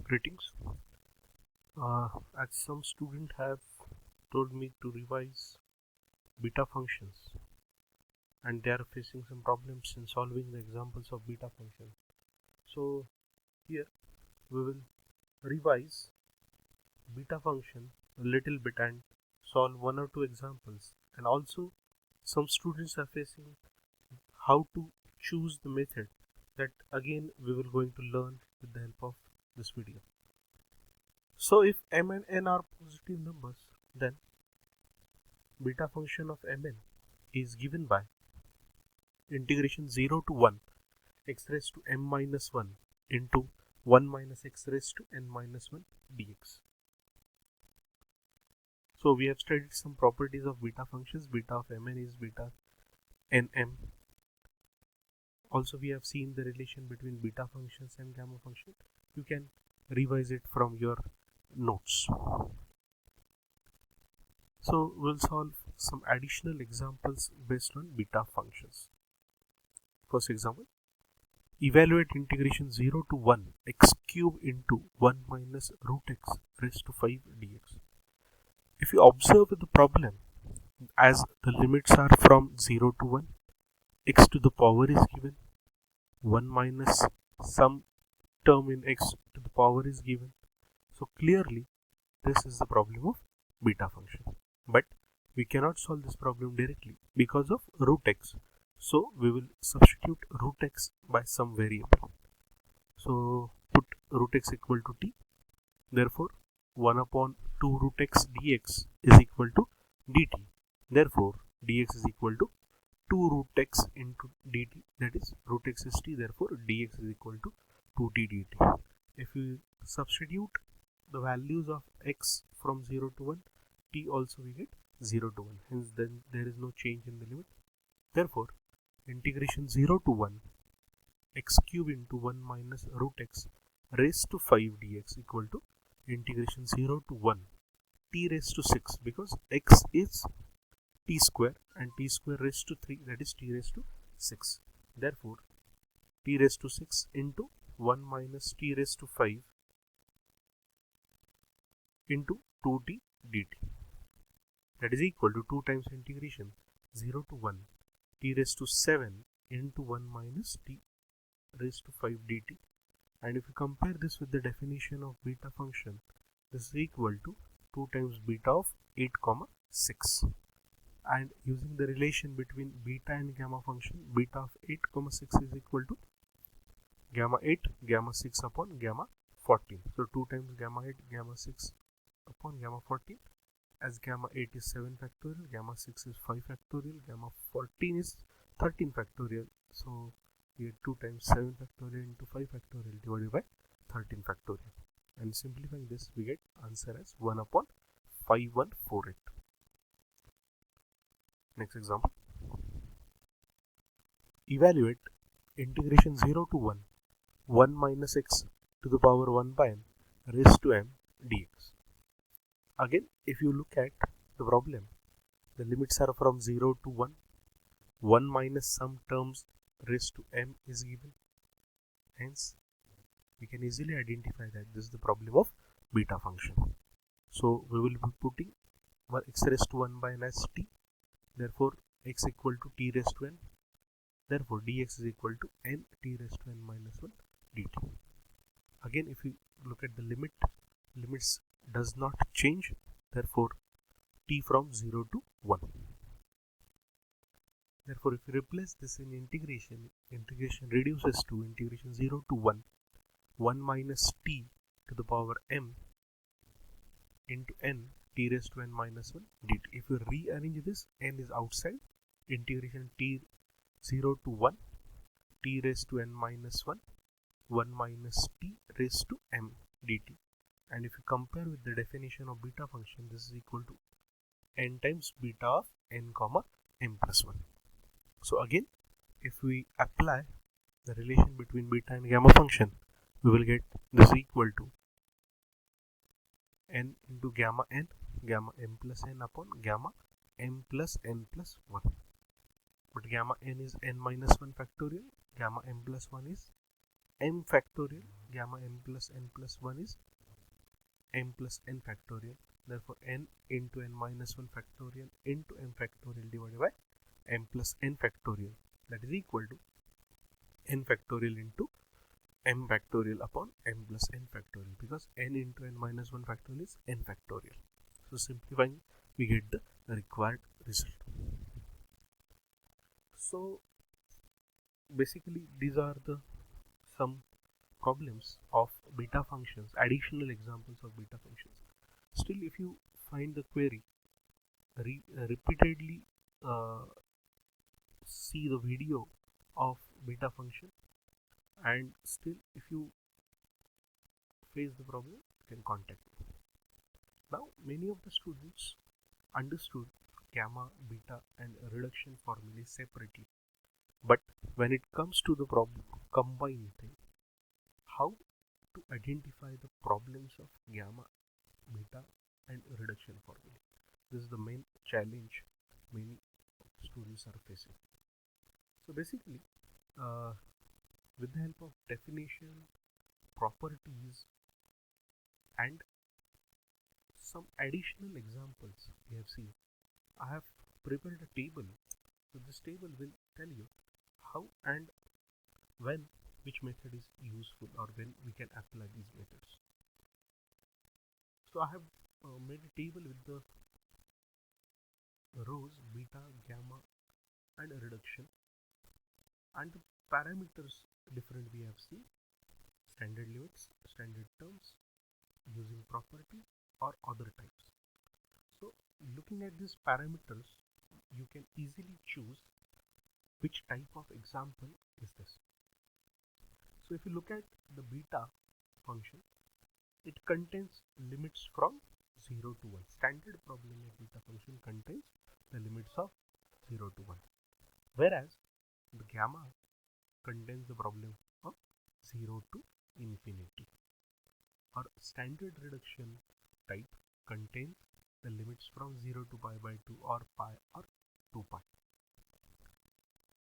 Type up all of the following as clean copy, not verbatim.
Greetings. As some student have told me to revise beta functions and they are facing some problems in solving the examples of beta functions. So here we will revise beta function a little bit and solve one or two examples, and also some students are facing how to choose the method that again we will going to learn with the help of this video. So if m and n are positive numbers, then beta function of mn is given by integration 0 to 1 x raised to m minus 1 into 1 minus x raised to n minus 1 dx. So we have studied some properties of beta functions. Beta of mn is beta nm. Also we have seen the relation between beta functions and gamma function. You can revise it from your notes. So we'll solve some additional examples based on beta functions. First example, evaluate integration 0 to 1 x cube into 1 minus root x raised to 5 dx. If you observe the problem, as the limits are from 0 to 1, x to the power is given, 1 minus some term in x to the power is given. So clearly this is the problem of beta function. But we cannot solve this problem directly because of root x. So we will substitute root x by some variable. So put root x equal to t. Therefore 1 upon 2 root x dx is equal to dt. Therefore dx is equal to 2 root x into dt, that is root x is t, therefore dx is equal to 2t dt. If you substitute the values of x from 0 to 1, t also we get 0 to 1, hence then there is no change in the limit. Therefore integration 0 to 1 x cube into 1 minus root x raised to 5 dx equal to integration 0 to 1 t raised to 6, because x is t square and t square raised to 3, that is t raised to 6. Therefore t raised to 6 into 1 minus t raised to 5 into 2t dt, that is equal to 2 times integration 0 to 1 t raised to 7 into 1 minus t raised to 5 dt. And if you compare this with the definition of beta function, this is equal to 2 times beta of 8 comma 6. And using the relation between beta and gamma function, beta of 8 comma 6 is equal to gamma 8 gamma 6 upon gamma 14. So 2 times gamma 8 gamma 6 upon gamma 14, as gamma 8 is 7 factorial, gamma 6 is 5 factorial, gamma 14 is 13 factorial. So we get 2 times 7 factorial into 5 factorial divided by 13 factorial, and simplifying this we get answer as 1 upon 5148. Next example, evaluate integration 0 to 1 1 minus x to the power 1 by n raised to m dx. Again, if you look at the problem, the limits are from 0 to 1, 1 minus some terms raised to m is given, hence we can easily identify that this is the problem of beta function. So we will be putting x raised to 1 by n as t, therefore x equal to t raised to n, therefore dx is equal to n t raised to n minus 1 dt. Again, if you look at the limits does not change, therefore t from 0 to 1. Therefore if you replace this in integration reduces to integration 0 to 1 1 minus t to the power m into n t raised to n minus 1 dt. If you rearrange this, n is outside, integration t 0 to 1 t raised to n minus 1 1 minus t raised to m dt. And if you compare with the definition of beta function, this is equal to n times beta of n comma m plus 1. So again, if we apply the relation between beta and gamma function, we will get this equal to n into gamma m plus n upon gamma m plus n plus 1. But gamma n is n minus 1 factorial, gamma m plus 1 is m factorial, gamma m plus n plus 1 is m plus n factorial. Therefore, n into n minus 1 factorial into m factorial divided by m plus n factorial, that is equal to n factorial into m factorial upon m plus n factorial, because n into n minus 1 factorial is n factorial. So simplifying, we get the required result. So basically these are the some problems of beta functions, additional examples of beta functions. Still, if you find the query, repeatedly see the video of beta function, and still if you face the problem, you can contact me. Now many of the students understood gamma, beta and reduction formulae separately, but when it comes to the problem combined thing, how to identify the problems of gamma, beta and reduction formulae, this is the main challenge many students are facing. So basically, with the help of definition, properties and some additional examples we have seen, I have prepared a table. So this table will tell you how and when which method is useful, or when we can apply these methods. So I have made a table with the rows beta, gamma and reduction, and the parameters different we have seen: standard limits, standard terms, using property or other types. So looking at these parameters, you can easily choose which type of example is this. So if you look at the beta function, it contains limits from 0 to 1. Standard problem of beta function contains the limits of 0 to 1. Whereas the gamma contains the problem of 0 to infinity. Or standard reduction type contains the limits from 0 to pi by 2 or pi or 2 pi.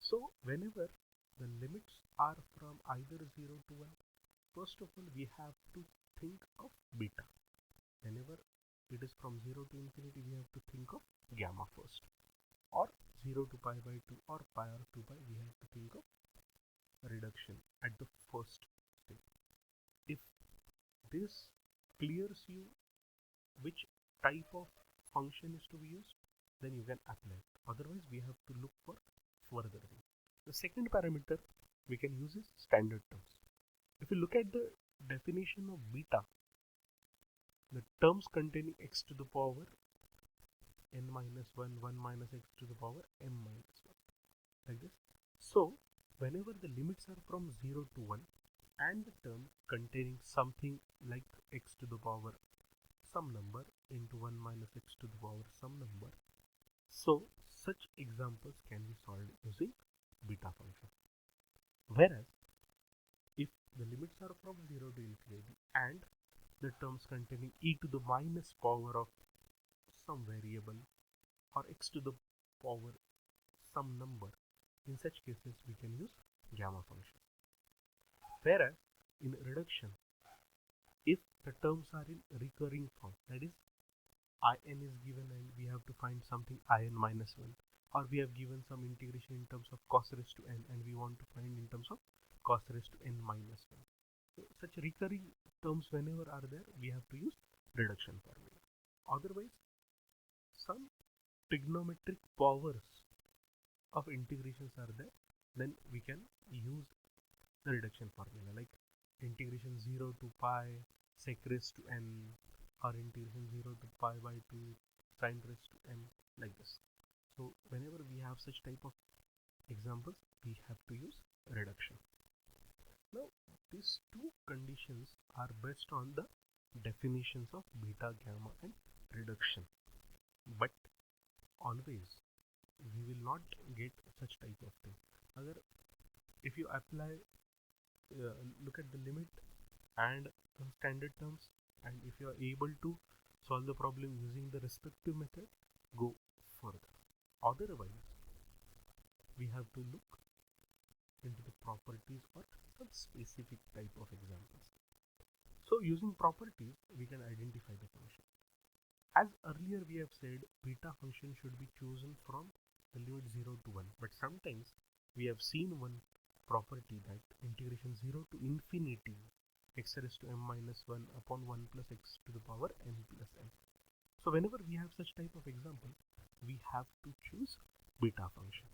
So whenever the limits are from either 0 to 1, first of all we have to think of beta. Whenever it is from 0 to infinity, we have to think of gamma first. Or 0 to pi by 2 or pi or 2 pi, we have to think of reduction at the first step. If this clears you which type of function is to be used, then you can apply it. Otherwise, we have to look for further things. The second parameter we can use is standard terms. If you look at the definition of beta, the terms containing x to the power n minus 1, 1 minus x to the power m minus 1, like this. So whenever the limits are from 0 to 1 and the term containing something like x to the power some number into 1 minus x to the power some number, so such examples can be solved using beta function. Whereas if the limits are from 0 to infinity and the terms containing e to the minus power of some variable or x to the power some number, in such cases we can use gamma function. Whereas in reduction, if the terms are in recurring form, that is in is given and we have to find something in minus 1, or we have given some integration in terms of cos raised to n and we want to find in terms of cos raised to n minus 1. So such recurring terms whenever are there, we have to use reduction formula. Otherwise, some trigonometric powers of integrations are there, then we can use the reduction formula, like integration 0 to pi sec raised to n, or integration 0 to pi by 2 sin raised to m, like this. So whenever we have such type of examples, we have to use reduction. Now these two conditions are based on the definitions of beta, gamma and reduction, but always we will not get such type of thing. If you apply look at the limit and standard terms, and if you are able to solve the problem using the respective method, go further. Otherwise, we have to look into the properties or some specific type of examples. So using properties, we can identify the function. As earlier we have said, beta function should be chosen from the limit 0 to 1. But sometimes we have seen one property that integration 0 to infinity x raised to m minus 1 upon 1 plus x to the power m plus n. So whenever we have such type of example, we have to choose beta function.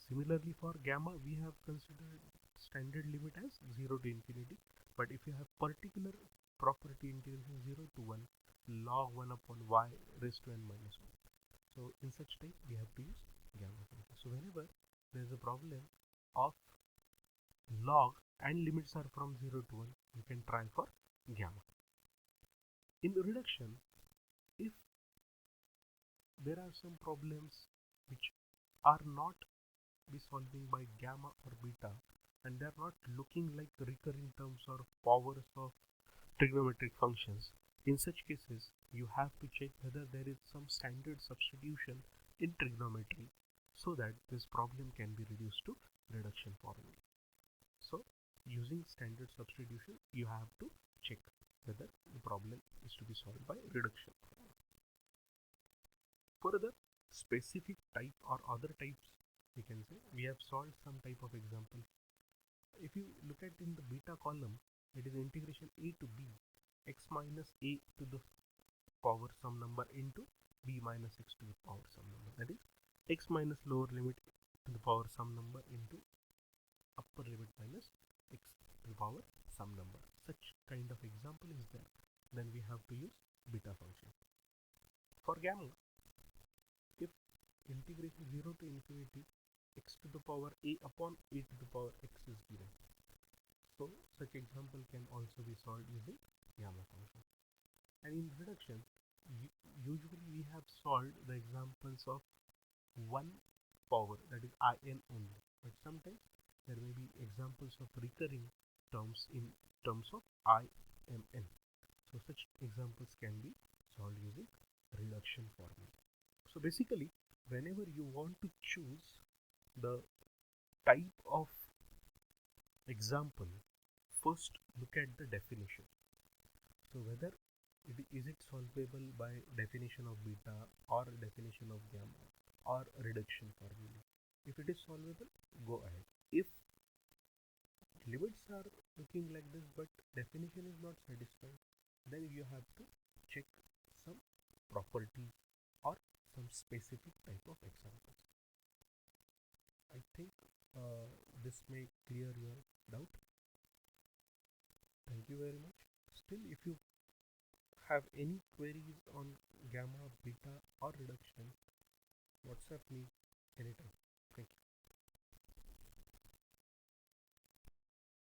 Similarly for gamma, we have considered standard limit as 0 to infinity. But if you have particular property integration 0 to 1 log 1 upon y raised to n minus 1. So in such type, we have to use gamma function. So whenever there is a problem of log and limits are from 0 to 1, you can try for gamma. In reduction, if there are some problems which are not be solving by gamma or beta and they are not looking like recurring terms or powers of trigonometric functions, in such cases you have to check whether there is some standard substitution in trigonometry so that this problem can be reduced to reduction formula. So using standard substitution, you have to check whether the problem is to be solved by reduction. Further, specific type or other types, we can say we have solved some type of example. If you look at in the beta column, it is integration a to b x minus a to the power some number into b minus x to the power some number, that is x minus lower limit to the power some number into upper limit minus x to the power some number. Such kind of example is there, then we have to use beta function. For gamma, if integration 0 to infinity x to the power a upon a to the power x is given, so such example can also be solved using gamma function. And in reduction, usually we have solved the examples of one power, that is in only, but sometimes there may be examples of recurring terms in terms of imn. So such examples can be solved using reduction formula. So basically, whenever you want to choose the type of example, first look at the definition. So whether is it solvable by definition of beta or definition of gamma or reduction formula. If it is solvable, go ahead. If limits are looking like this but definition is not satisfied, then you have to check some property or some specific type of examples. I think this may clear your doubt. Thank you very much. Still, if you have any queries on gamma, beta or reduction, WhatsApp me anytime.